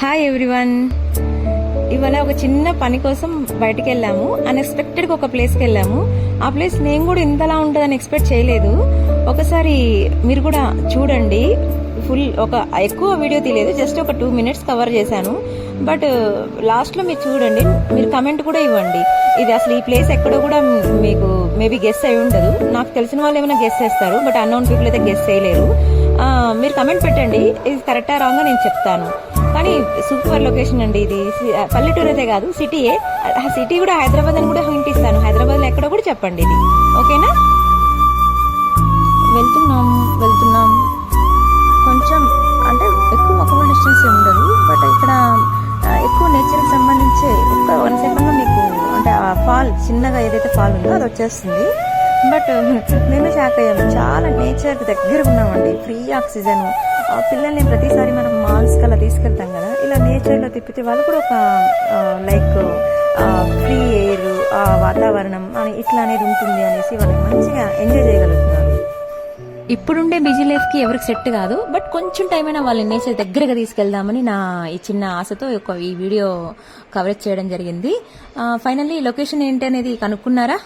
Hi everyone. ఇవాళ ఒక చిన్న పని కోసం బయటకు వెళ్ళాము. అన్ఎక్స్పెక్టెడ్గా ఒక ప్లేస్కి వెళ్ళాము. ఆ ప్లేస్ నేను కూడా ఇంతలా ఉంటుందని ఎక్స్పెక్ట్ చేయలేదు. ఒకసారి మీరు కూడా చూడండి. ఒక ఎక్కువ వీడియో తీయలేదు, జస్ట్ ఒక 2 minutes కవర్ చేశాను. బట్ లాస్ట్లో మీరు చూడండి, మీరు కమెంట్ కూడా ఇవ్వండి. ఇది అసలు ఈ ప్లేస్ ఎక్కడో కూడా మీకు మేబీ గెస్ అయి ఉండదు. నాకు తెలిసిన వాళ్ళు ఏమైనా గెస్ చేస్తారు, బట్ అన్నోన్ పీపుల్ అయితే గెస్ చేయలేరు. మీరు కమెంట్ పెట్టండి, ఇది కరెక్టా రాంగా నేను చెప్తాను. కానీ సూపర్ లొకేషన్ అండి. ఇది పల్లెటూరు అయితే కాదు, సిటీయే. ఆ సిటీ కూడా హైదరాబాద్ అని కూడా హింట్ ఇస్తాను. హైదరాబాద్లో ఎక్కడో కూడా చెప్పండి ఇది, ఓకేనా? వెళ్తున్నాం కొంచెం, అంటే ఎక్కువ వాకబుల్ డిస్టెన్స్ ఉండదు, బట్ ఇక్కడ ఎక్కువ నేచర్కి సంబంధించి ఒక్క 1 సెకండ్లో మీకు అంటే ఆ ఫాల్ చిన్నగా ఏదైతే ఫాల్ ఉందో అది వచ్చేస్తుంది. బట్ మేము షాక్ అయ్యాము. చాలా నేచర్కి దగ్గర ఉన్నామండి. Free oxygen. పిల్లల్ని ప్రతిసారి మనం మాల్స్కి అలా తీసుకెళ్తాం కదా, ఇలా నేచర్లో తిప్పితే వాళ్ళు కూడా ఒక లైక్ ఫ్రీ ఎయిర్, ఆ వాతావరణం అని ఇట్లా అనేది ఉంటుంది అనేసి వాళ్ళకి మంచిగా ఎంజాయ్ చేయగలుగుతున్నారు. ఇప్పుడుండే బిజీ లైఫ్కి ఎవరికి సెట్ కాదు, బట్ కొంచెం టైం అయినా వాళ్ళని నేచర్ దగ్గరగా తీసుకెళ్దామని నా ఈ చిన్న ఆశతో ఈ వీడియో కవరేజ్ చేయడం జరిగింది. ఫైనల్లీ లొకేషన్ ఏంటి అనేది కనుక్కున్నారా?